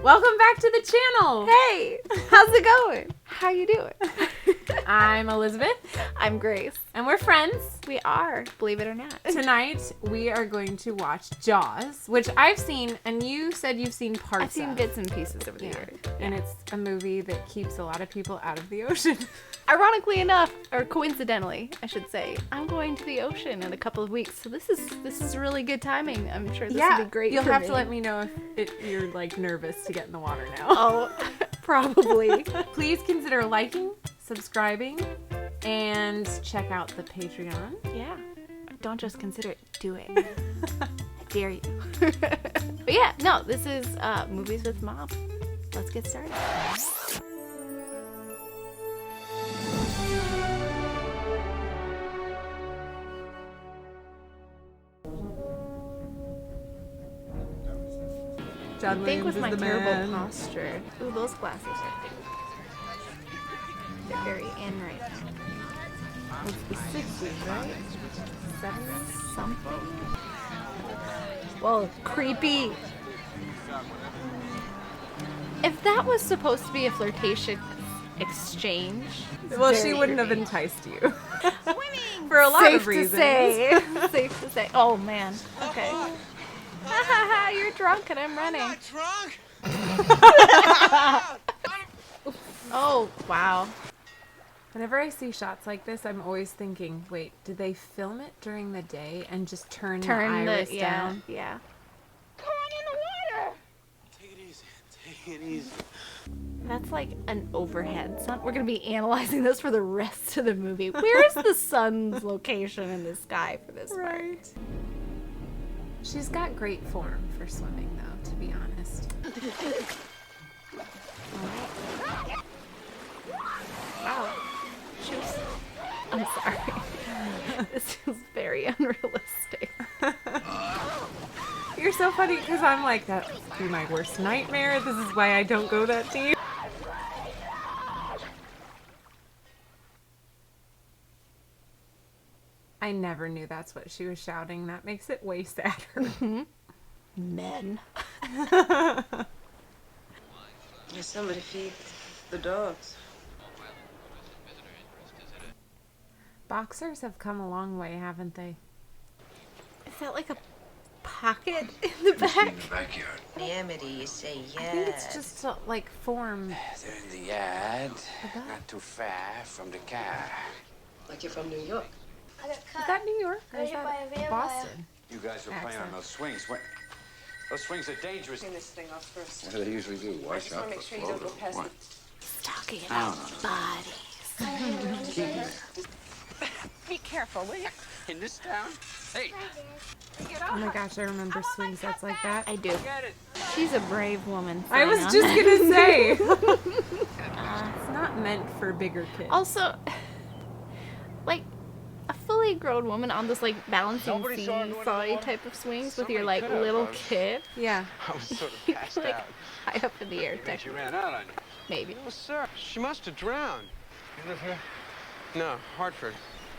Welcome back to the channel. Hey, how's it going? How you doing? I'm Elizabeth. I'm Grace. And we're friends. We are, believe it or not. Tonight, we are going to watch Jaws, which I've seen, and you said you've seen parts I've seen of. bits and pieces over the years. And it's a movie that keeps a lot of people out of the ocean. Ironically enough, or coincidentally, I should say, I'm going to the ocean in a couple of weeks, so this is really good timing. I'm sure this will be great. You'll for have me. to let me know if you're like nervous to get in the water now. Oh, probably. Please consider liking, subscribing, and check out the Patreon. Yeah. Don't just consider it. Do it. I dare you. But yeah, no, this is Movies with Mom. Let's get started. John I think Williams with is my the terrible man. posture. Ooh, those glasses are they're very in right now. It's the 60s, right? 70s? Something. Whoa, creepy. If that was supposed to be a flirtatious exchange, Well, very she wouldn't have creepy. enticed you. For a lot Safe of reasons. to say. Safe to say. Oh man. Okay. You're drunk and I'm running. I'm not drunk. Oh wow. Whenever I see shots like this, I'm always thinking, wait, did they film it during the day and just turn the iris down? Yeah. Come on in the water. Take it easy. Take it easy. That's like an overhead sun. We're gonna be analyzing this for the rest of the movie. Where is the sun's location in the sky for this part? Right. She's got great form for swimming, though, to be honest. Wow. She was... I'm sorry. This feels very unrealistic. You're so funny because I'm like, that would be my worst nightmare. This is why I don't go that deep. I never knew that's what she was shouting. That makes it way sadder. Men. Somebody feed the dogs. Boxers have come a long way, haven't they? Is that like a pocket in the back? Backyard. Amity, you say yes. I think it's just like form. They're in the yard, not too far from the car. Like you're from New York. Is that New York or is that Boston? You guys are playing on Accent. those swings. Those swings are dangerous. Turn this thing off first. What do they usually do? I Watch just out want to for make sure you don't go past What? Talking No, about no, no. bodies. Be careful, will you? In this town? Hey, Oh my gosh, I remember swing sets like that. I do. She's a brave woman. I was Selena. just gonna say. It's not meant for bigger kids. Also, like, a fully grown woman on this, like, balancing Nobody saw her go into the seesaw water? type of swings with Somebody your, like, could have, little but- kid. Yeah. I was sort of passed Like, out. high up in the air, She technically. ran out on you. Maybe. No, sir. She must have drowned. You live here? No, Hartford.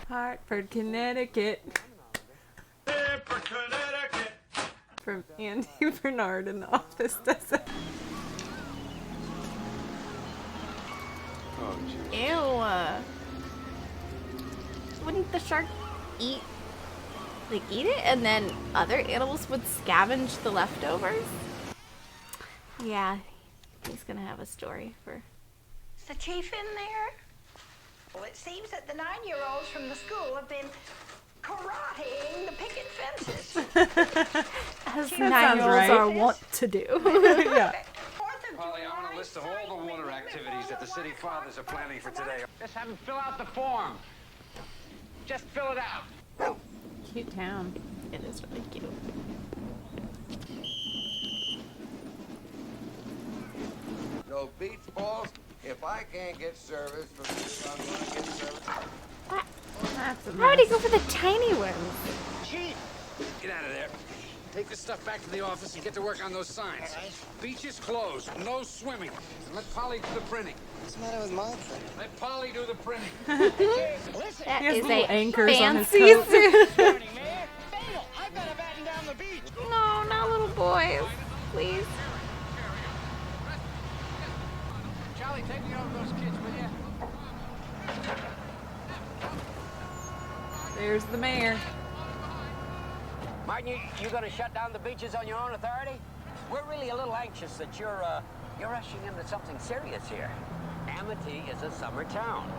Hartford, Connecticut. From Andy Bernard in The Office does it. Oh, gee. Ew. Wouldn't the shark eat it and then other animals would scavenge the leftovers? Yeah, he's gonna have a story for... Is the chief in there? Well, it seems that the 9-year-olds from the school have been karateing the picket fences. As sounds 9-year-olds right. are wont to do. Yeah. 4th of Polly, I want July, a list of all the water activities that the city fathers are planning for today. Just have him fill out the form. Just fill it out. Cute town. It is really cute. No beach balls. If I can't get service from you, I'm gonna get service. That's a How would he mess. go for the tiny ones? Chief, get out of there. Take this stuff back to the office and get to work on those signs. Beach is closed. No swimming. And let Polly do the printing. What's the matter with my thing? Let Polly do the printing. That He has is little a anchors on his fancy coat. suit. Morning, Mayor. Fatal. I've got to batten down the beach. No, not little boys. Please. Billy, take me over those kids, will you? There's the mayor. Martin, you gonna shut down the beaches on your own authority? We're really a little anxious that you're rushing into something serious here. Amity is a summer town.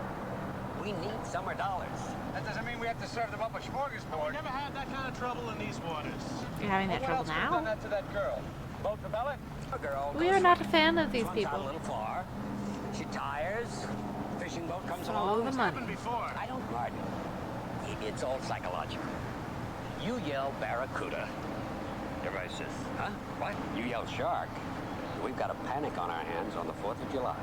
We need summer dollars. That doesn't mean we have to serve them up a smorgasbord. We never had that kind of trouble in these waters. You're having that trouble What else have done now? that to that girl? Boat for Bella? A girl We goes are not a swimming. fan of these Swims out a people. little far. She tires. Fishing boat comes Follow along. the money. Before. I don't, Martin. It's all psychological. You yell barracuda. Everybody says, huh? What? You yell shark. We've got a panic on our hands on the 4th of July.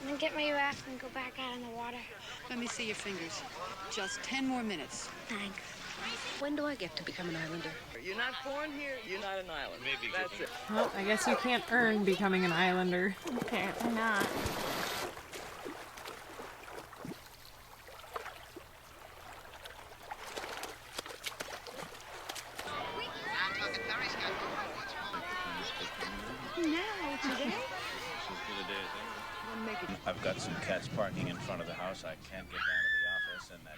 I'm gonna get my raft and go back out in the water. Let me see your fingers. Just 10 more minutes. Thanks. When do I get to become an islander? You're not born here, you're not an island. Maybe that's it. Well, I guess you can't earn becoming an islander. Apparently not. I've got some cats parking in front of the house. I can't get down to the office, and that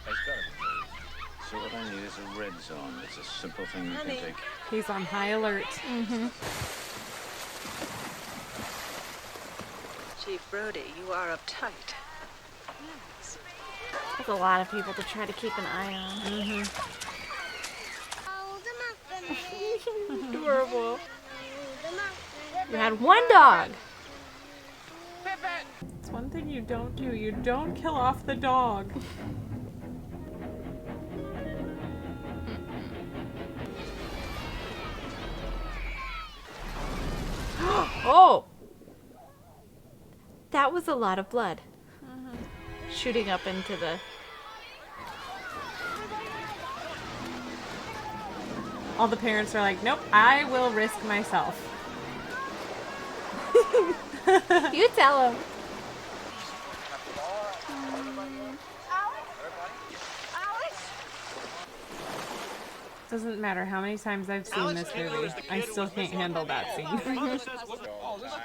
place got to be closed. So what I need is a red zone. It's a simple thing you can take. He's on high alert. Chief Brody, you are uptight. There's a lot of people to try to keep an eye on. Adorable. You had one dog. It's one thing you don't do. You don't kill off the dog. Oh! That was a lot of blood. Shooting up into the... All the parents are like, nope, I will risk myself. You tell him. Doesn't matter how many times I've seen this movie, I still can't handle that scene. Look,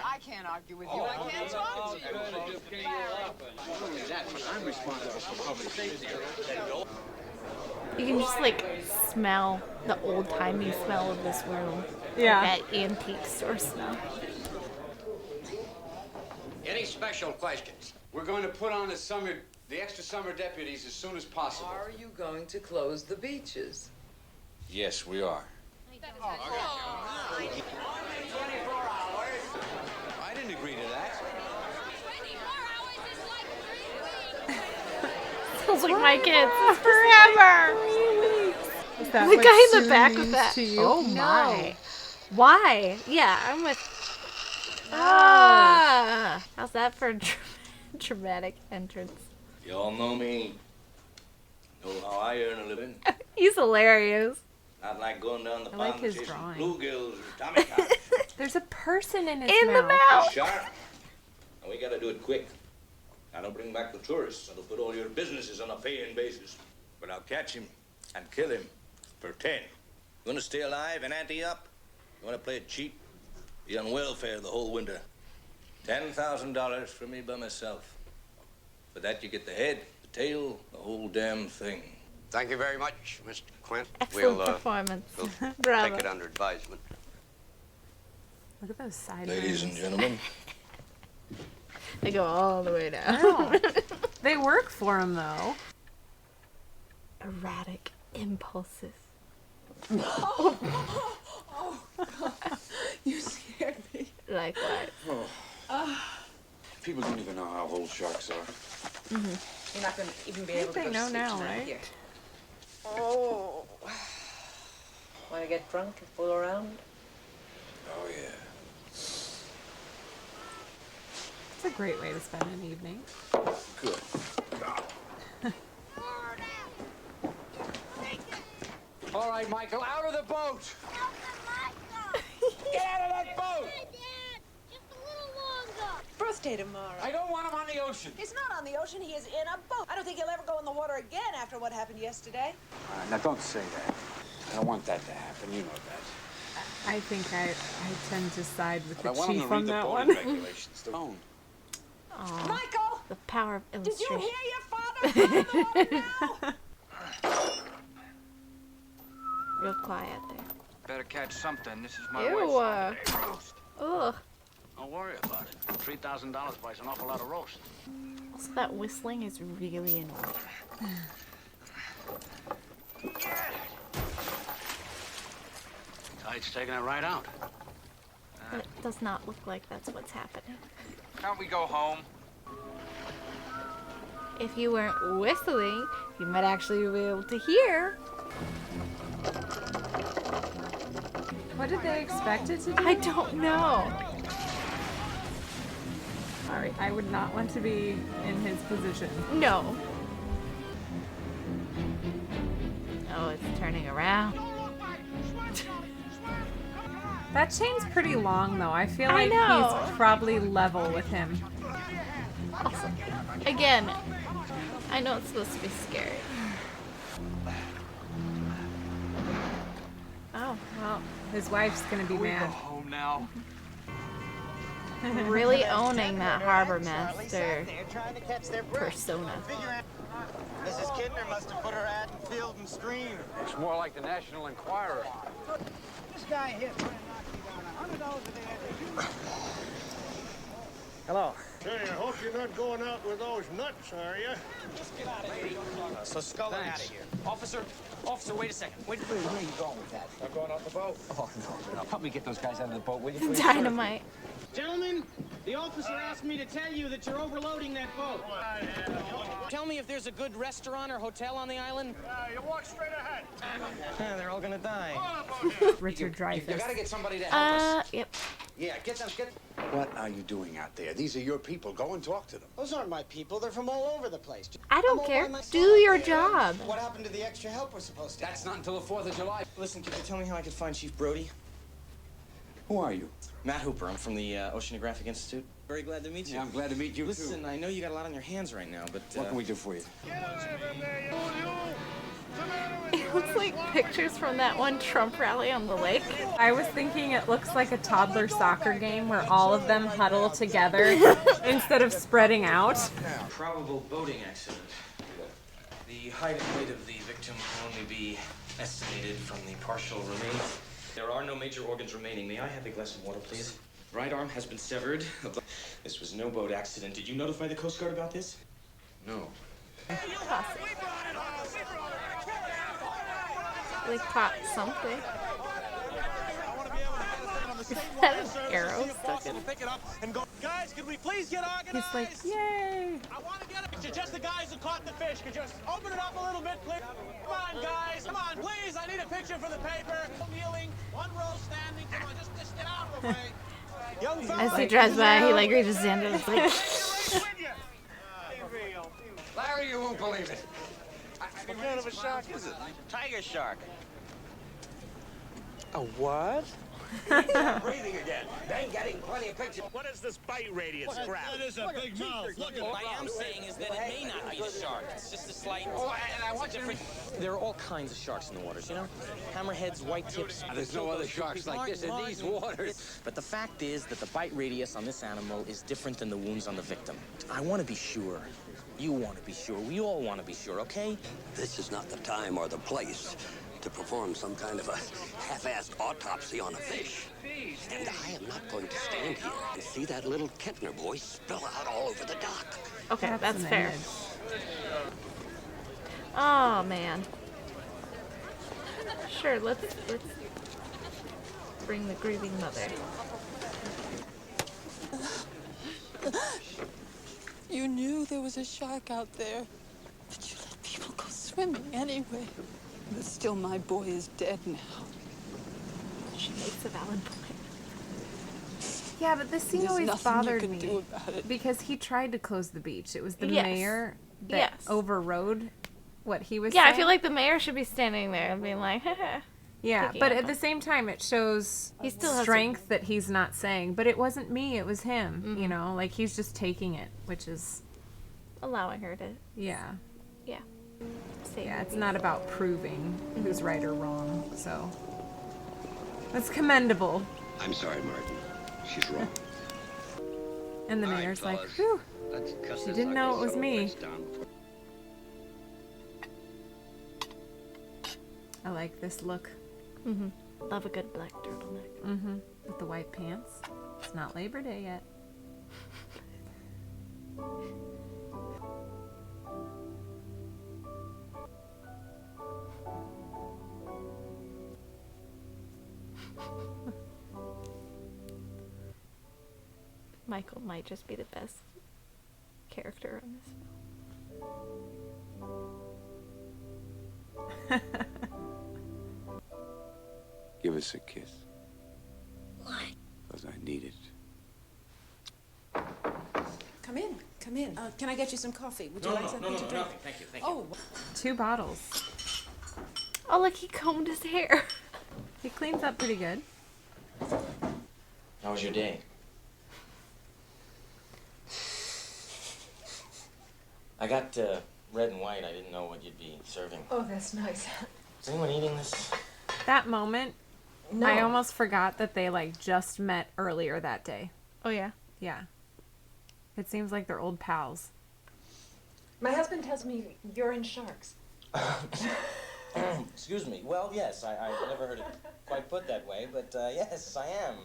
I can't argue with you. I can't talk to you. I'm responsible for public safety. You can just like smell the old-timey smell of this room. Yeah. Like that antique store smell. Any special questions? We're going to put on the extra summer deputies as soon as possible. Are you going to close the beaches? Yes, we are. I didn't agree to that. Sounds like my kids. Forever. Is that The what guy in the Sue back with means that. to you? Oh No. my. Why? Yeah, I'm with. Ah. How's that for a dramatic entrance? You all know me. Know how I earn a living. He's hilarious. Not like going down the I like pond his chasing drawing. bluegills or tommy cocks. There's a person in his In the mouth. mouth. Sharp. And we gotta do it quick. I don't bring back the tourists. That'll put all your businesses on a paying basis. But I'll catch him and kill him for 10. You wanna stay alive and ante up? You wanna play it cheap? Be on welfare the whole winter. $10,000 for me by myself. For that you get the head, the tail, the whole damn thing. Thank you very much, Mr. Quint. Excellent performance. We'll Bravo. take it under advisement. Look at those side Ladies and burns. gentlemen. They go all the way down. No. They work for him, though. Erratic impulses. You scared me. Like what? People don't even know how old sharks are. You're not going to even be I able think to they go know sleep now, tonight right? here. Oh. Want to get drunk and fool around? Oh, yeah. It's a great way to spend an evening. Good. All right, Michael, out of the boat! Get out of that boat! First day tomorrow. I don't want him on the ocean. He's not on the ocean, he is in a boat. I don't think he'll ever go in the water again after what happened yesterday. Now, don't say that. I don't want that to happen. You know that. I think I tend to side with the I want him chief to on read the that boating one. regulations. The phone. Aw, Michael! the power of Did you illustration. hear your father? Real quiet there. Better catch something. This is my Ew. wife's holiday roast. Ugh. Don't worry about it. $3,000 buys an awful lot of roast. Also, that whistling is really annoying. Tide's taking it right out. But it does not look like that's what's happening. Can't we go home? If you weren't whistling, you might actually be able to hear. What did they expect it to do? I don't know. Sorry, I would not want to be in his position. No. Oh, it's turning around. That chain's pretty long, though. I feel I like know. he's probably level with him. Awesome. Again, I know it's supposed to be scary. Oh, well, his wife's gonna be mad. Home now. Really owning that harbor master persona. Mrs. Kidner must have put her ad in Field and Stream. It's more like the National Enquirer. This guy here trying to knock me down $100 a day. Hello. Say, I hope you're not going out with those nuts, are you? Just get out of here. So scull it out of here. Officer, wait a second. Where are you going with that? I'm going off the boat. Oh, no. Help me get those guys out of the boat, will you? Dynamite. Gentlemen, the officer asked me to tell you that you're overloading that boat. Tell me if there's a good restaurant or hotel on the island. You walk straight ahead. They're all gonna die. Richard Dreyfuss. You gotta get somebody to help us. Yep. Yeah, get them, What are you doing out there? These are your people. Go and talk to them. Those aren't my people. They're from all over the place. I I'm don't all care. by myself Do your here. job. What happened to the extra help we're supposed to have? That's not until the 4th of July. Listen, can you tell me how I can find Chief Brody? Who are you? Matt Hooper. I'm from the Oceanographic Institute. Very glad to meet you. Yeah, I'm glad to meet you, Listen, too. I know you got a lot on your hands right now, but... What can we do for you? It looks like pictures from that one Trump rally on the lake. I was thinking it looks like a toddler soccer game where all of them huddle together instead of spreading out. Probable boating accident. The height and weight of the victim can only be estimated from the partial remains. There are no major organs remaining. May I have a glass of water, please? Right arm has been severed. This was no boat accident. Did you notify the Coast Guard about this? No. They caught something. Is that an arrow stuck in? Pick it up and go. Guys, could we please get organized? He's like, yay! I want to get it. Just the guys who caught the fish could just open it up a little bit, please. Come on, guys. Come on, please. I need a picture for the paper. Kneeling, one row standing. Come on, just get out of the way. Young fella. As he drives by, he like reaches his hand and is like, Larry, you won't believe it. What kind of a shark is it? Tiger shark. A what? Breathing again. Then getting plenty of pictures. What is this bite radius crap? That is a big mouth. Look at What I am saying is that it may not be a shark. It's just a slight... Oh, and I want you to... There are all kinds of sharks in the waters, you know? Hammerheads, white tips. There's no other sharks like this in these waters. But the fact is that the bite radius on this animal is different than the wounds on the victim. I want to be sure. You want to be sure. We all want to be sure, okay? This is not the time or the place to perform some kind of a half-assed autopsy on a fish. And I am not going to stand here and see that little Kettner boy spill out all over the dock. okay, that's an fair. image. Oh man. Sure, let's bring the grieving mother. You knew there was a shark out there, but you let people go swimming anyway. But still, my boy is dead now. She makes a valid point. Yeah, but this scene There's always nothing you bothered can me do about it. because he tried to close the beach. It was the Yes. mayor that Yes. overrode what he was Yeah, saying. I feel like the mayor should be standing there and being like, haha. Yeah, picking but up at on- the same time, it shows He still has strength that he's not saying. But it wasn't me; it was him. You know, like he's just taking it, which is allowing her to. yeah, Yeah. yeah. It's not about proving who's right or wrong. So That's commendable. I'm sorry, Martin. She's wrong. And the mayor's like, whew, she didn't know it was me. I like this look. Mm-hmm. Love a good black turtleneck. Mm-hmm. With the white pants. It's not Labor Day yet. Michael might just be the best character in this film. Give us a kiss. Why? Because I need it. Come in. Come in. Can I get you some coffee? Would you like something to drink? Nothing. Thank you. Thank you. Oh. 2 bottles. Oh, look, he combed his hair. He cleans up pretty good. How was your day? I got red and white. I didn't know what you'd be serving. Oh, that's nice. Is anyone eating this? That moment, No. I almost forgot that they like just met earlier that day. Oh, yeah? Yeah. It seems like they're old pals. My husband tells me you're in Sharks. Excuse me. Well, yes, I never heard it quite put that way, but yes, I am.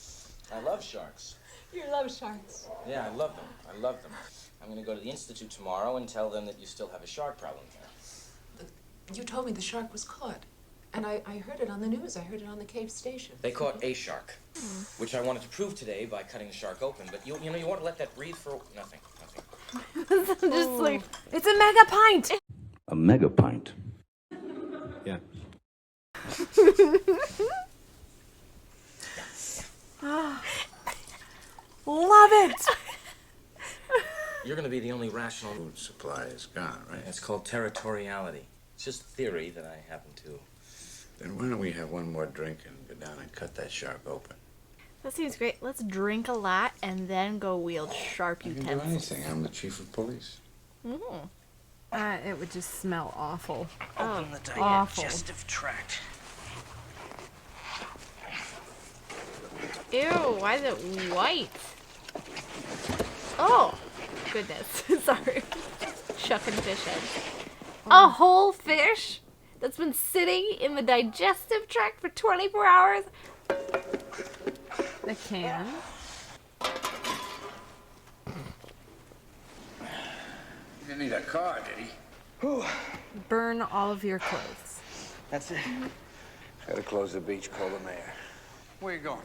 I love sharks. You love Sharks. Yeah, I love them. I love them. I'm going to go to the Institute tomorrow and tell them that you still have a shark problem here. You told me the shark was caught. And I heard it on the news. I heard it on the Cave Station. They caught a shark, which I wanted to prove today by cutting the shark open, but you know, you want to let that breathe for nothing. Just like, it's a mega pint! A mega pint. Yeah. Love it! You're going to be the only rational... Food supply is gone, right? It's called territoriality. It's just a theory that I happen to... Then why don't we have one more drink and go down and cut that shark open? that seems great. Let's drink a lot and then go wield sharp I can utensils. do anything. I'm the chief of police. Mm. It would just smell awful. Open the Awful. digestive tract. Ew, why is it white? Oh, goodness. Sorry. Shucking fish heads. A whole fish that's been sitting in the digestive tract for 24 hours? The can. He didn't need a car, did he? Burn all of your clothes. That's it. Gotta close the beach, call the mayor. Where you going?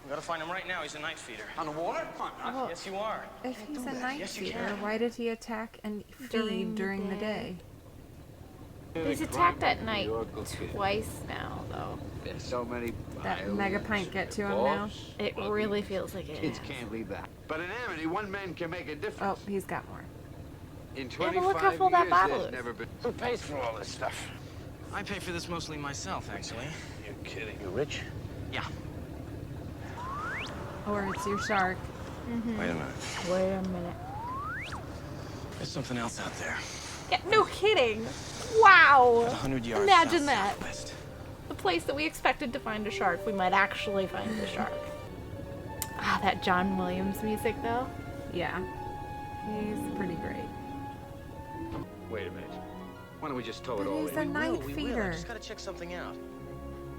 We gotta find him right now. He's a night feeder. On the water? Come on, Well, Yes, you are. If he's a night Yes, you feeder, can. why did he attack and feed during the day? He's attacked at night twice now, though. There's so many That mega pint get to him now? It really feels like it kids has. can't leave that. But in Amity, one man can make a difference. Oh, he's got more. In but 25 look how full that years, bottle there's is. never been... Who pays for all this stuff? I pay for this mostly myself, actually. You're kidding. You rich? Yeah. Or it's your shark. Wait a minute. Wait a minute. There's something else out there. Yeah, no kidding. Wow. 100 yards Imagine south, that. southwest. The place that we expected to find a shark, we might actually find the shark. Ah, that John Williams music, though. Yeah. He's pretty great. Wait a minute. Why don't we just tow it But all he's in? a night We will. I feeder. just gotta check something out.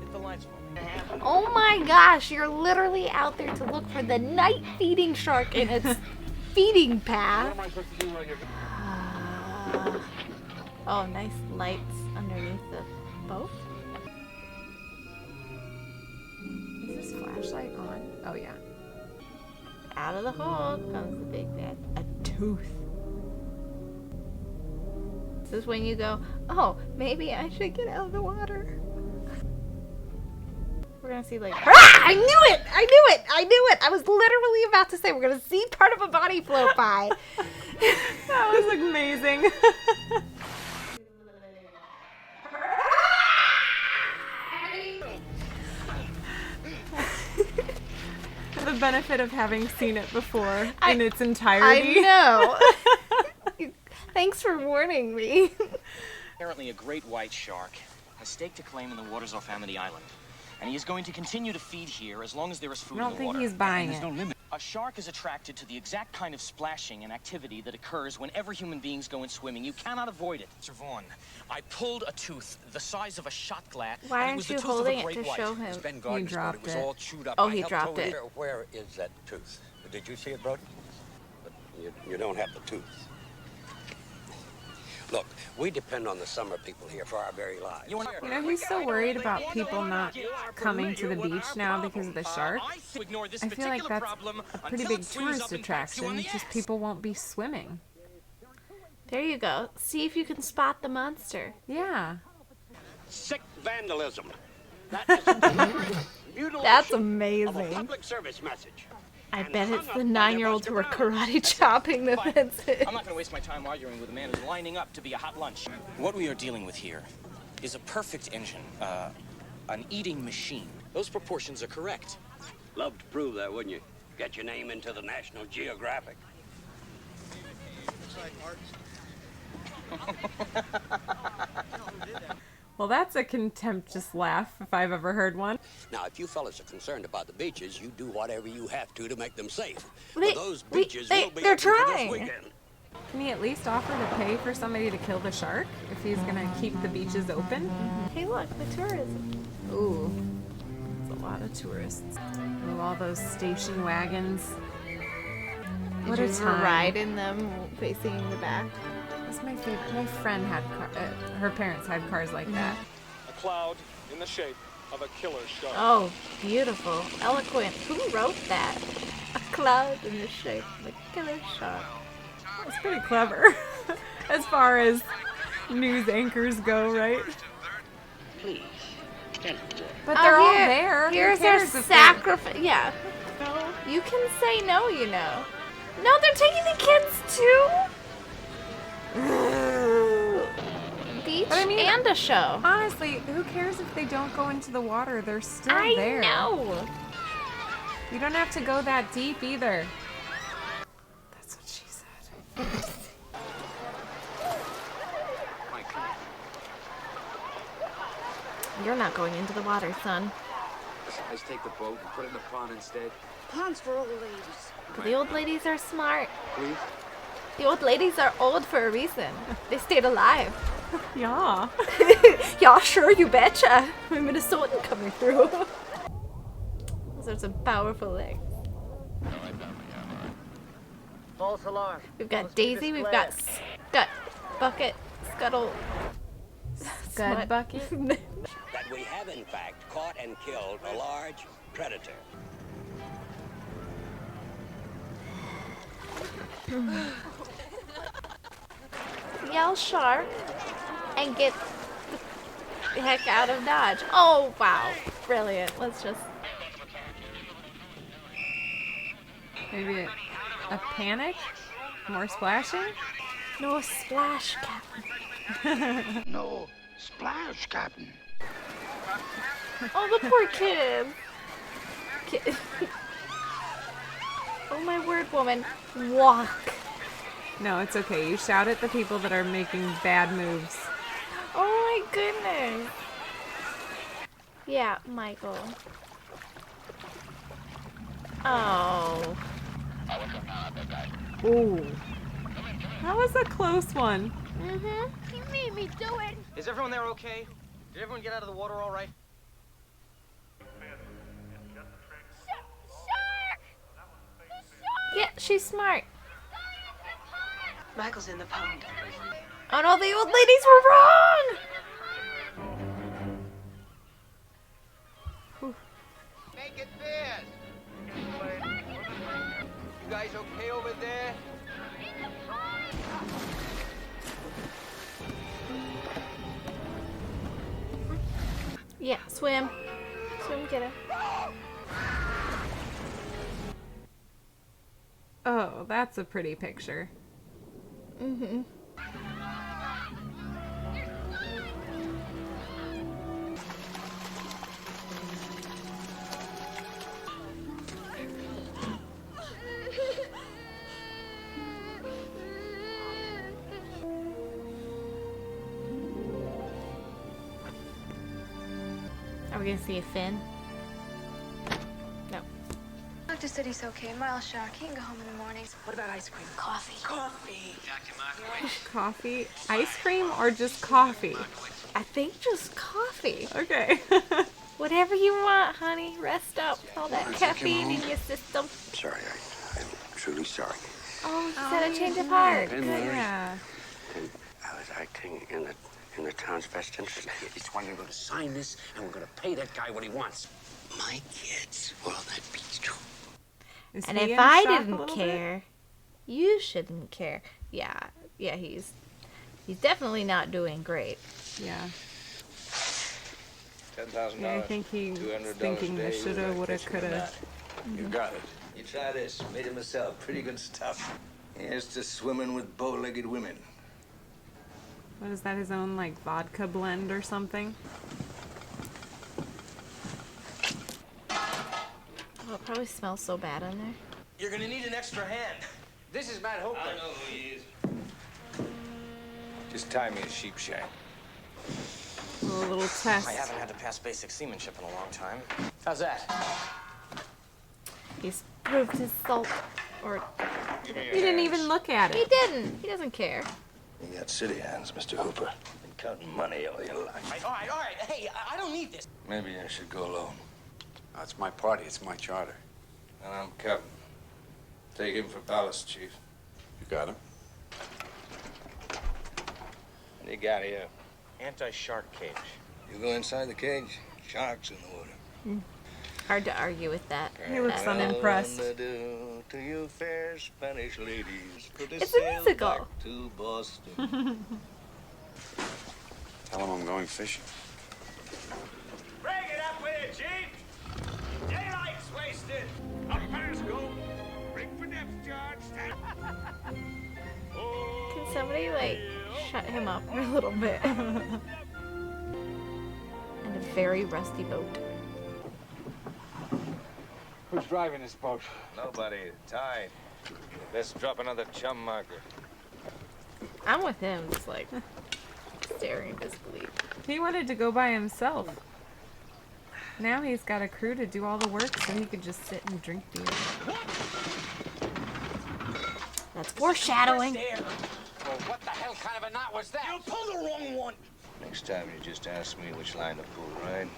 Hit the lights for me. Oh my gosh, you're literally out there to look for the night feeding shark in its feeding path. What am I supposed to do while you're... Oh, nice lights underneath the boat. Is this flashlight on? Oh, yeah. Out of the hole comes the big bad. A tooth. This is when you go, oh, maybe I should get out of the water. We're gonna see like, ah! I knew it! I knew it! I knew it! I was literally about to say we're gonna see part of a body float by. That was amazing. For the benefit of having seen it before in its entirety. I know. Thanks for warning me. Apparently, a great white shark has staked a claim in the waters off Amity Island. and he is going to continue to feed here as long as there is food I don't in the think water. he's buying And there's it. no limit. A shark is attracted to the exact kind of splashing and activity that occurs whenever human beings go in swimming. You cannot avoid it. Sir Vaughn, I pulled a tooth the size of a shot glass. Why and it aren't was the you tooth holding of a it great to white. show him? Ben Gardner's boat, it was all chewed up. Oh, I he helped dropped tow it. Where is that tooth? Did you see it, Brody? But you don't have the tooth. Look, we depend on the summer people here for our very lives. You know, he's so worried about people not coming to the beach now because of the shark. I feel like that's a pretty big tourist attraction. It's just people won't be swimming. There you go. See if you can spot the monster. Yeah. Sick vandalism. That is a mutilation That's of a amazing. public service message. I bet it's the 9-year-olds who are karate chopping the fences. I'm not going to waste my time arguing with a man who's lining up to be a hot lunch. What we are dealing with here is a perfect engine, an eating machine. Those proportions are correct. Love to prove that, wouldn't you? Get your name into the National Geographic. Well, that's a contemptuous laugh if I've ever heard one. Now, if you fellas are concerned about the beaches, you do whatever you have to make them safe. They- But those beaches will be they're open for this trying. weekend. Can he at least offer to pay for somebody to kill the shark if he's gonna keep the beaches open? Hey, look, the tourism. Ooh, that's a lot of tourists. Ooh, all those station wagons. What a Did you time! ride in them facing the back? That's my favorite. My friend had her parents had cars like that. A cloud in the shape of a killer shark. Oh, beautiful. Eloquent. Who wrote that? A cloud in the shape of a killer shark. It's pretty clever as far as news anchors go, right? Please, But they're all here- there. Who Here's their cares if sacrifice. Yeah. No, you can say no, you know. No, they're taking the kids too. Beach But I mean, and a show. Honestly, who cares if they don't go into the water? They're still I there. know. You don't have to go that deep either. That's what she said. You're not going into the water, son. Let's take the boat and put it in the pond instead. Pond's for old ladies. But the old ladies are smart. Please? The old ladies are old for a reason. They stayed alive. Yeah. Yeah, sure, you betcha. I'm Minnesotan coming through. Those are some powerful legs. False alarm. We've got Daisy, we've got Scud Bucket, Scuttle. Scud Bucket? That we have, in fact, caught and killed a large predator. Yell shark and get the heck out of Dodge. Oh, wow. Brilliant. Let's just... Maybe a panic? More splashing? No splash, Captain. No splash, Captain. Oh, the poor kid. Oh, my word, woman. Walk. No, it's okay. You shout at the people that are making bad moves. Oh, my goodness. Yeah, Michael. Oh. Ooh. That was a close one. Mm-hmm. You made me do it. Is everyone there okay? Did everyone get out of the water all right? Shark! Yeah, she's smart. Michael's in the pond. Oh no, the old ladies were wrong! Make it fast. You guys okay over there? Yeah, swim. Swim, get her. Oh, that's a pretty picture. Mm-hmm. Are we we gonna see a fin? No. Doctor said he's okay. Mild shock. He can go home in the mornings. What about ice cream? Coffee. Coffee. Coffee? Ice cream or just coffee? I think just coffee. Okay. Whatever you want, honey. Rest up. All that caffeine in your system. Sorry, I'm truly sorry. Oh, you said a change of heart. And Mary, Yeah. I was acting in the town's best interest. It's why you're going to sign this, and we're going to pay that guy what he wants. My kids were on that beach too. And if I didn't care, you shouldn't care. Yeah, he's definitely not doing great. Yeah. $10,000. Yeah, I think he's thinking the shoulda, woulda, coulda. You got it. You try this. Made it myself. Pretty good stuff. Here's to swimming with bow-legged women. What is that, his own, like, vodka blend or something? Oh, it probably smells so bad in there. You're gonna need an extra hand. This is Matt Hooper. I know who he is. Just tie me a sheep shank. A little test. I haven't had to pass basic seamanship in a long time. How's that? He's proved his salt. Or He didn't even look at he it. didn't. He doesn't care. You got city hands, Mr. Hooper. Been counting money all your life. All right. Hey, I don't need this. Maybe I should go alone. Oh, it's my party. It's my charter. And I'm Captain. Take him for ballast, Chief. You got him? What do you got here? Anti-shark cage. You go inside the cage, sharks in the water. Hard to argue with that. He looks That- unimpressed. To you fair Spanish ladies. Put It's a sail musical. back to Boston. Tell him I'm going fishing. Bring it up with it, Chief. Daylight's wasted. Up Pasco. Bring for depth charge. Can somebody, like, shut him up for a little bit? And a very rusty boat. Who's driving this boat? Nobody. Tide. Let's drop another chum marker. I'm with him, just like staring in disbelief. He wanted to go by himself. Now he's got a crew to do all the work so he could just sit and drink beer. That's foreshadowing. Well, what the hell kind of a knot was that? You pulled the wrong one. Next time you just ask me which line to pull, right?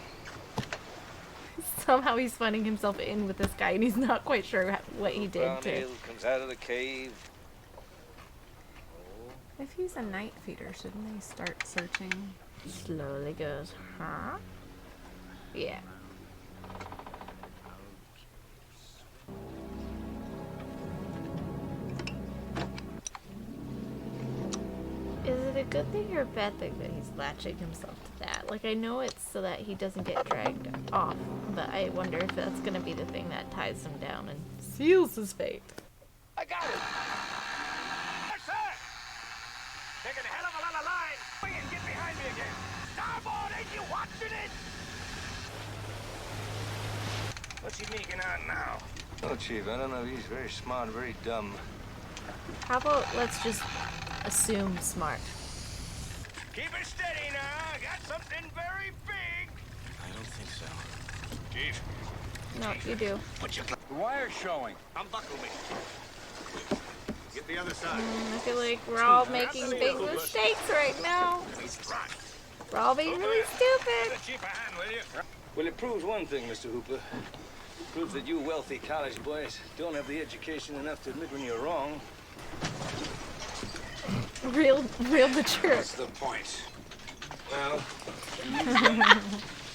Somehow he's finding himself in with this guy and he's not quite sure what he did Brown to. eel comes out of the cave. If he's a night feeder, shouldn't they start searching? Slowly goes, huh? Yeah. Is it a good thing or a bad thing that he's latching himself to that? Like, I know it's so that he doesn't get dragged off, but I wonder if that's gonna be the thing that ties him down and seals his fate. I got it. Yes, sir. Taking a hell of a lot of line. Swing and get behind me again. Starboard, ain't you watching it? What's he making on now? Oh, Chief, I don't know. He's very smart, very dumb. How about let's just assume smart? Keep it steady now. I got something very big. I don't think so. Chief. No, you do. The wire's showing. Unbuckle me. Get the other side. I feel like we're all making big mistakes right now. We're all being really stupid. Chief a hand, will you? Well, it proves one thing, Mr. Hooper. It proves that you wealthy college boys don't have the education enough to admit when you're wrong. Real mature. What's the point? Well,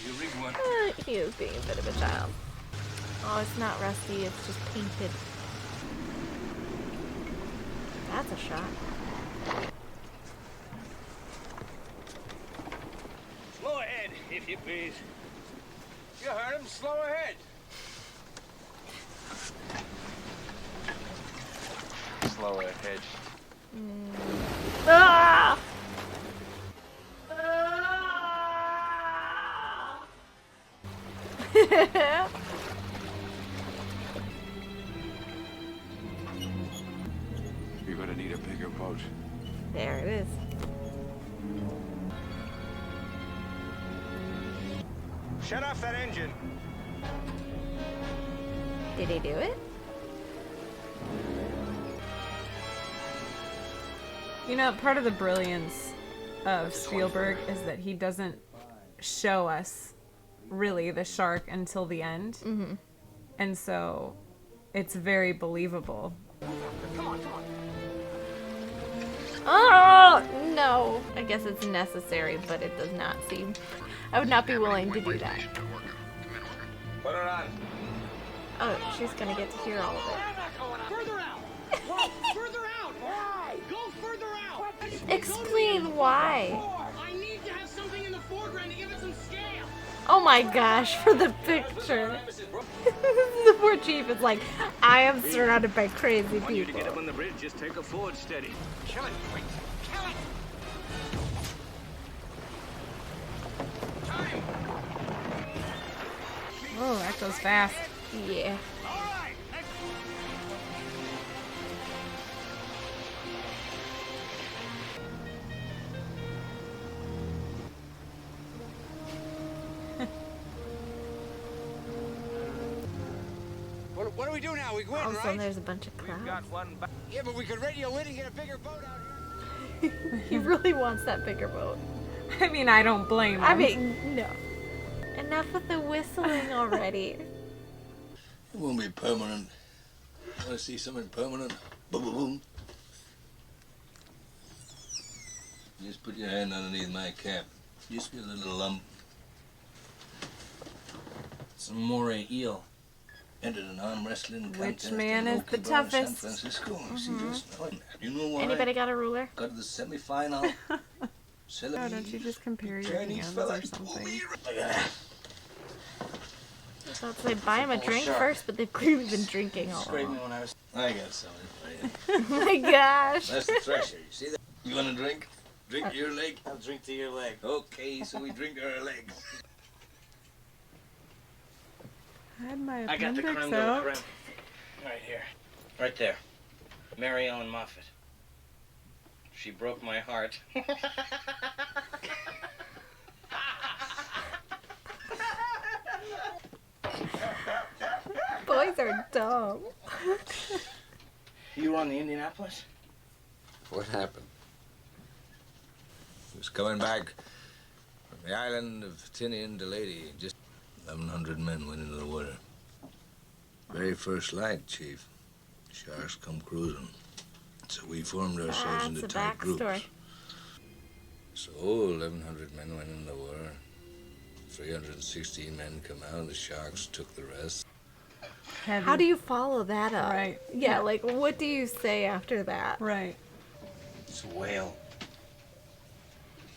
you rig one. He is being a bit of a child. Oh, it's not rusty, it's just painted. That's a shot. Slow ahead, if you please. You heard him. Slow ahead. Slow ahead. Ah! You're gonna need a bigger boat. There it is. Shut off that engine. Did he do it? You know, part of the brilliance of Spielberg is that he doesn't show us really the shark until the end. Mm-hmm. And so it's very believable. Come on, come on. Oh, no. I guess it's necessary, but it does not seem... I would not be willing to do that. Put her on. Oh, she's gonna get to hear all of Further out. Whoa, further out. Why? Go further out. it. Explain why. I need to have something in the foreground to give it some scale. Oh my gosh, for the picture. The poor chief is like, I am surrounded by crazy Want you to get people. up on the bridge, just take a forward steady. Kill it. Wait. Kill it. Time. Oh, that goes fast. Yeah. All right. Let's... What do we do now? We win, All of a right? sudden there's a bunch of clouds. Yeah, but we could radio in and get a bigger boat out here. He really wants that bigger boat. I mean, I don't blame him. I mean, no. Enough with the whistling already. It won't be permanent. Want to see something permanent? Boom, boom, boom. Just put your hand underneath my cap. Just be a little lump. Some moray eel. Entered an arm wrestling contest. Which man in is the Oakland, San toughest? Francisco. See this? You know why? Anybody got a ruler? Got to the semifinal. Oh, don't you just compare your Chinese hands fella. or something? I thought they buy him a drink first, but they've clearly been drinking all Scraped me along. when I was. I got something for you. Oh my gosh. That's the thresher. You see that? You want to drink? Drink to your leg? I'll drink to your leg. Okay, so we drink our legs. I had my I got the appendix creme de la out. creme. Right here. Right there. Mary Ellen Moffat. She broke my heart. Boys are dumb. You were on the Indianapolis? What happened? He was coming back from the island of Tinian to Lady. Just 1,100 men went into the water. Very first light, Chief. Sharks come cruising. So we formed ourselves into That's a tight groups. backstory. So 1,100 men went in the water. 316 men come out, and the sharks took the rest. Heavy. How do you follow that up? Right. Yeah, like, what do you say after that? Right. It's a whale.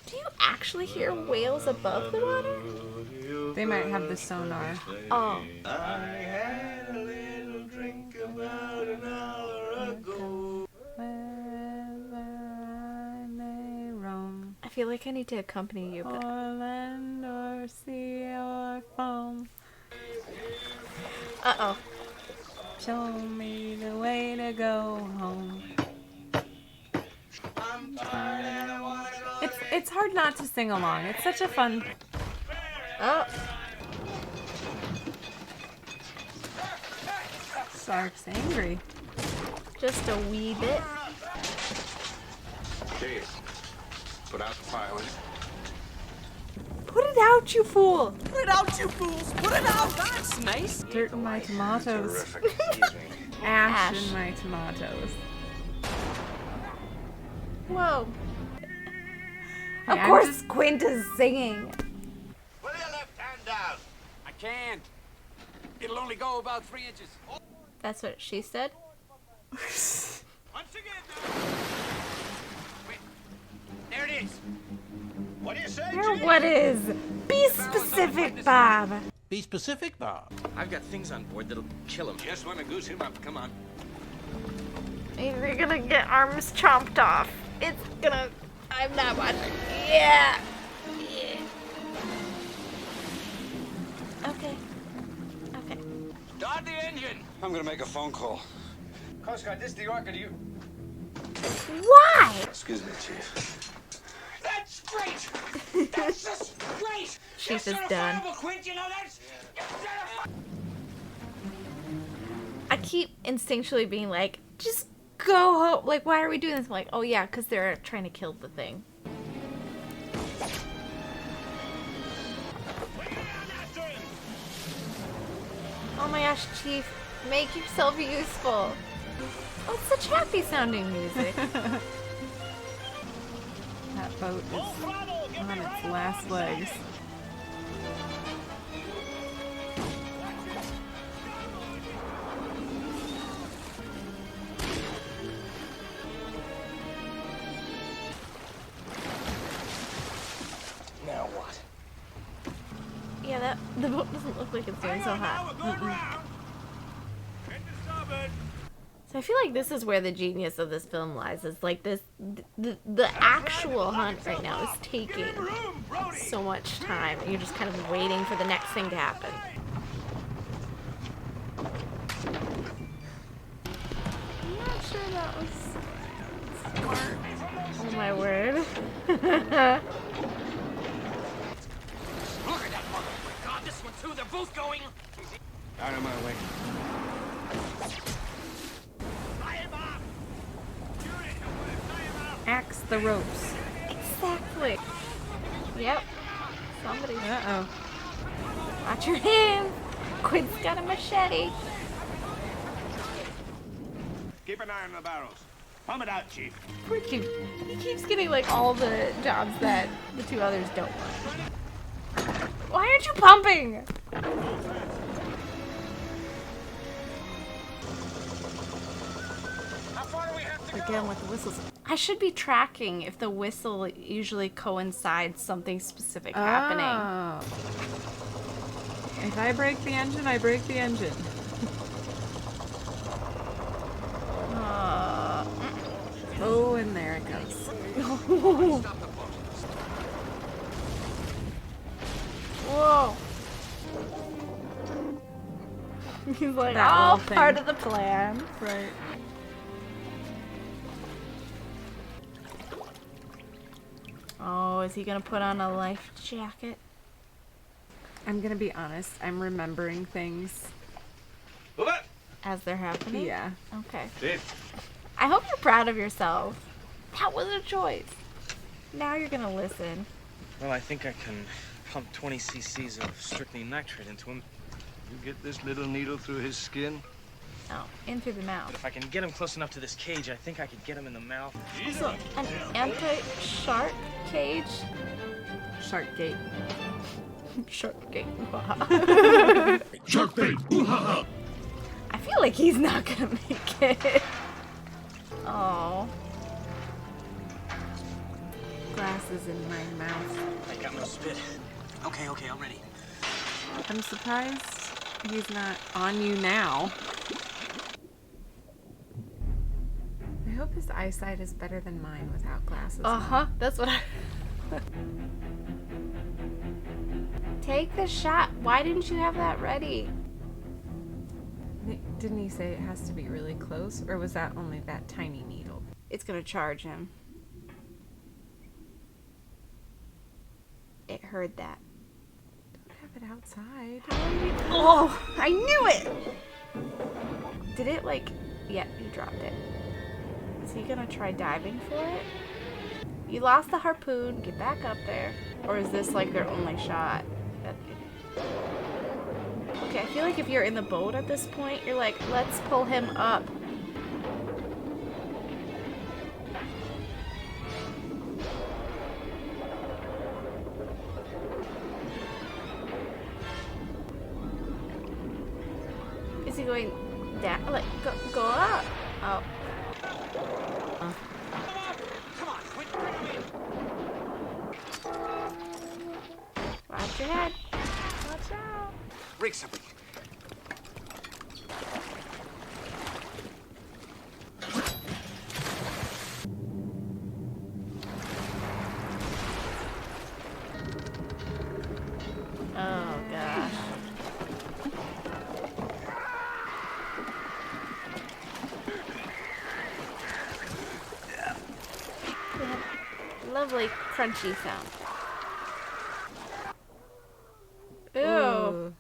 Do you actually hear whales above the water? They might have the sonar. Oh. I had a little drink about an hour ago. Whether I may roam, I feel like I need to accompany you, but... or land or sea or foam, Uh-oh. show me the way to go home. It's hard not to sing along. It's such a fun. Oh. Shark's angry. Just a wee bit. Dave, put out the firewood. Put it out, you fool! Put it out, you fools! Put it out! That's nice! Dirt in my tomatoes. Terrific. Excuse me. Ash Ash. in my tomatoes. Whoa. Hey, Of I'm course just- Quint is singing. Put your left hand down. I can't. It'll only go about 3 inches. That's what she said? Once again now! Wait. There it is. What do you say, Your Chief? what is? Be specific, Bob. Be specific, Bob. I've got things on board that'll kill him. Just want to goose him up. Come on. You're gonna get arms chomped off. It's gonna... I'm not watching. Yeah. Yeah. Okay. Okay. Start the engine. I'm gonna make a phone call. Coast Guard, this is the Orca. Do you... Why? Excuse me, Chief. That's great! That's just great! She's just done. Quint, you know that's... I keep instinctually being like, just go home. Like, why are we doing this? I'm like, oh yeah, because they're trying to kill the thing. Oh my gosh, Chief, make yourself useful. Oh, it's such happy sounding music. That boat is on its last legs. Now what? Yeah, the boat doesn't look like it's doing so hot. So I feel like this is where the genius of this film lies. Is like this, the actual hunt right now is taking so much time, and you're just kind of waiting for the next thing to happen. I'm not sure that was smart. Oh my word. Look at that mother! God, this one too, they're both going! Out of my way. Axe the ropes. Exactly. Yep. Somebody. Uh-oh. Watch your hands. Quint's got a machete. Keep an eye on the barrels. Pump it out, Chief. Poor Chief. He keeps getting like all the jobs that the two others don't want. Why aren't you pumping? Again with the whistles. I should be tracking if the whistle usually coincides something specific happening. If I break the engine, I break the engine. Oh, and there it goes. Whoa. He's like, That all whole part thing. of the plan. Right. Oh, is he gonna put on a life jacket? I'm gonna be honest, I'm remembering things. As they're happening? Yeah. Okay. Chief. I hope you're proud of yourself. That was a choice. Now you're gonna listen. Well, I think I can pump 20 cc's of strychnine nitrate into him. You get this little needle through his skin? Oh, in through the mouth. But if I can get him close enough to this cage, I think I could get him in the mouth. Also, an anti-shark cage? Shark gate. Shark gate. Shark bait! I feel like he's not gonna make it. Oh. Glasses in my mouth. I got no spit. Okay, I'm ready. I'm surprised he's not on you now. I hope his eyesight is better than mine without glasses. Uh-huh, that's what I... Take the shot. Why didn't you have that ready? Didn't he say it has to be really close? Or was that only that tiny needle? It's gonna charge him. It heard that. Don't have it outside. Oh, I knew it! Did it like... Yeah, he dropped it. Is he gonna try diving for it? You lost the harpoon. Get back up there. Or is this like their only shot? Okay, I feel like if you're in the boat at this point, you're like, let's pull him up. Is he going down? Like, go up? Oh. Come on, quit bringing me. Watch your head. Watch out. Rig something. Oh, gosh. lovely crunchy sound. Ew. Ooh.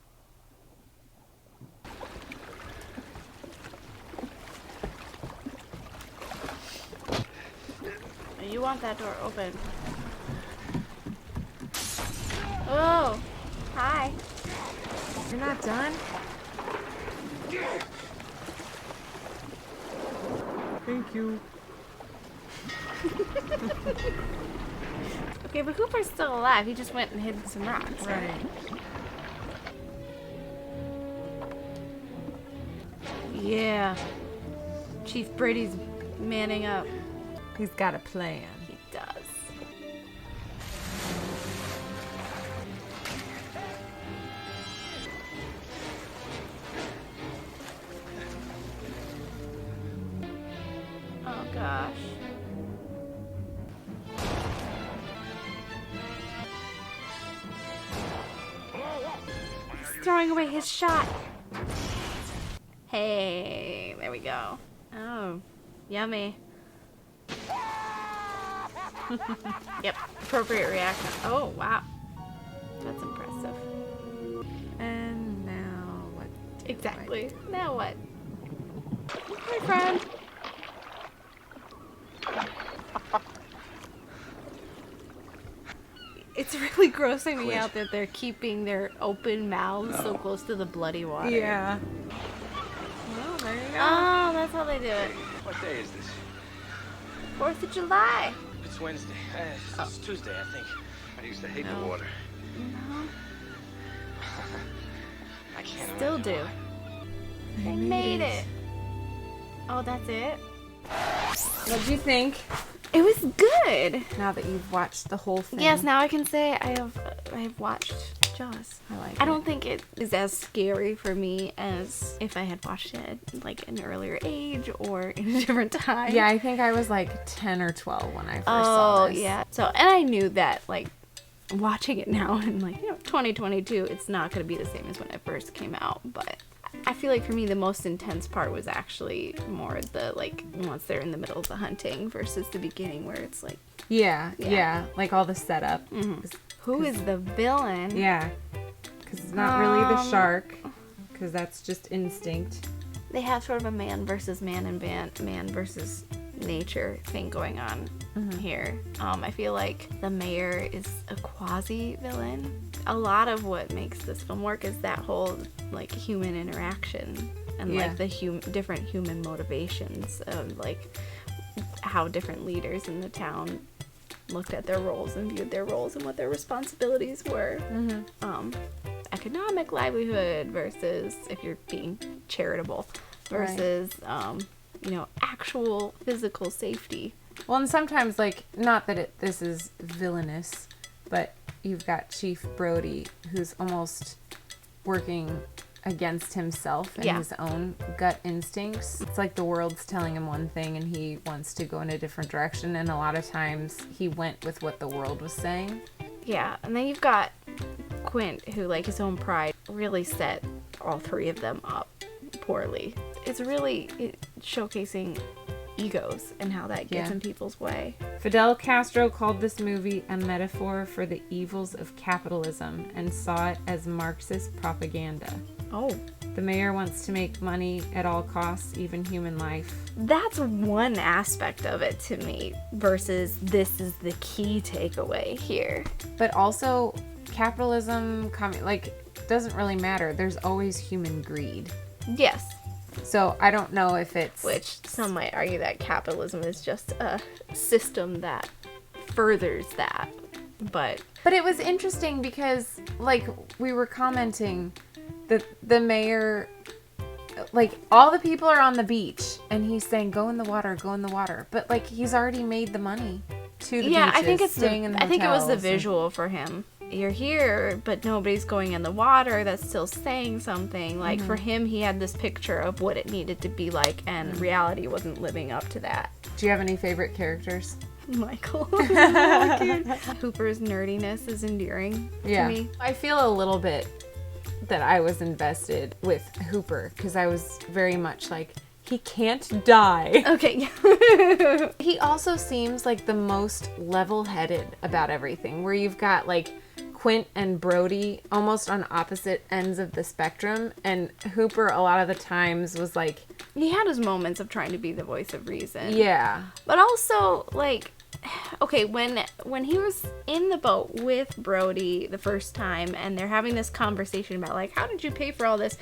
You want that door open. Oh, hi. You're not done? Thank you. Okay, but Hooper's still alive. He just went and hid in some rocks, right? Yeah. Chief Brady's manning up. He's got a plan. He does. Oh gosh. He's throwing away his shot. Hey, there we go. Oh, yummy. Yep, appropriate reaction. Oh, wow. That's impressive. And now what? Exactly. Now what? Hi, friend. It's really grossing me out that they're keeping their open mouths so close to the bloody water. Yeah. Well, there you go. Oh, that's how they do it. What day is this? 4th of July. It's Wednesday. It's Tuesday, I think. I used to hate the water. No. I can't Still imagine do. why. They made it. Oh, that's it? What'd you think? It was good. Now that you've watched the whole thing. Yes, now I can say I have watched Jaws. I don't think it is as scary for me as if I had watched it like at an earlier age or in a different time. Yeah, I think I was like 10 or 12 when I first saw this. Oh, yeah. So, and I knew that like watching it now in like, 2022, it's not going to be the same as when it first came out, but I feel like for me the most intense part was actually more the like once they're in the middle of the hunting versus the beginning where it's like yeah, like all the setup. Who is the villain? Yeah, because it's not really the shark, because that's just instinct. They have sort of a man versus man and man versus nature thing going on here. I feel like the mayor is a quasi villain. A lot of what makes this film work is that whole like human interaction and like the different human motivations of like how different leaders in the town looked at their roles and viewed their roles and what their responsibilities were. Economic livelihood versus if you're being charitable versus actual physical safety. Well, and sometimes like not that this is villainous, but you've got Chief Brody who's almost working against himself and his own gut instincts. It's like the world's telling him one thing and he wants to go in a different direction, and a lot of times he went with what the world was saying. Yeah, and then you've got Quint who like his own pride really set all three of them up poorly. It's really showcasing egos and how that gets in people's way. Fidel Castro called this movie a metaphor for the evils of capitalism and saw it as Marxist propaganda. Oh. The mayor wants to make money at all costs, even human life. That's one aspect of it to me versus this is the key takeaway here. But also capitalism, doesn't really matter. There's always human greed. Yes. So I don't know if it's... Which some might argue that capitalism is just a system that furthers that. But it was interesting because, like, we were commenting that the mayor, like, all the people are on the beach and he's saying, go in the water. But, like, he's already made the money to the beaches, I think it's staying in the I think it was the hotels visual for him. You're here, but nobody's going in the water. That's still saying something. Like, for him, he had this picture of what it needed to be like, and reality wasn't living up to that. Do you have any favorite characters? Michael. Hooper's nerdiness is endearing to me. I feel a little bit that I was invested with Hooper because I was very much like, He can't die. Okay. He also seems like the most level-headed about everything, where you've got like Quint and Brody almost on opposite ends of the spectrum, and Hooper a lot of the times was like, he had his moments of trying to be the voice of reason. Yeah. But also, like, okay, when he was in the boat with Brody the first time, and they're having this conversation about, like, how did you pay for all this?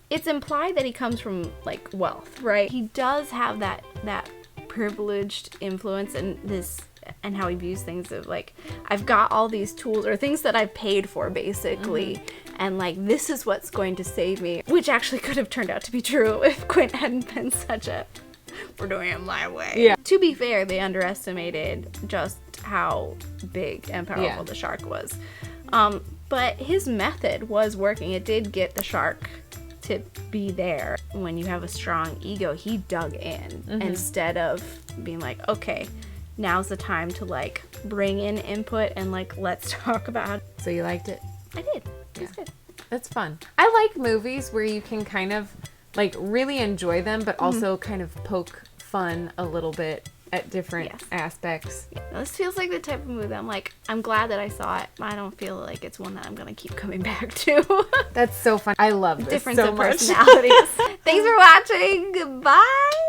It's implied that he comes from, like, wealth, right? He does have that privileged influence and how he views things of, like, I've got all these tools or things that I've paid for, basically, and, like, this is what's going to save me, which actually could have turned out to be true if Quint hadn't been such a, we're doing it my way. Yeah. To be fair, they underestimated just how big and powerful the shark was. But his method was working. It did get the shark to be there. When you have a strong ego, he dug in instead of being like, okay, now's the time to, like, bring in input and, like, let's talk about. So you liked it? I did. It was good. That's fun. I like movies where you can kind of, like, really enjoy them, but also kind of poke fun a little bit at different aspects. Yeah, this feels like the type of movie that I'm like, I'm glad that I saw it, but I don't feel like it's one that I'm gonna keep coming back to. That's so fun. I love this Difference so of much. personalities. Thanks for watching. Goodbye.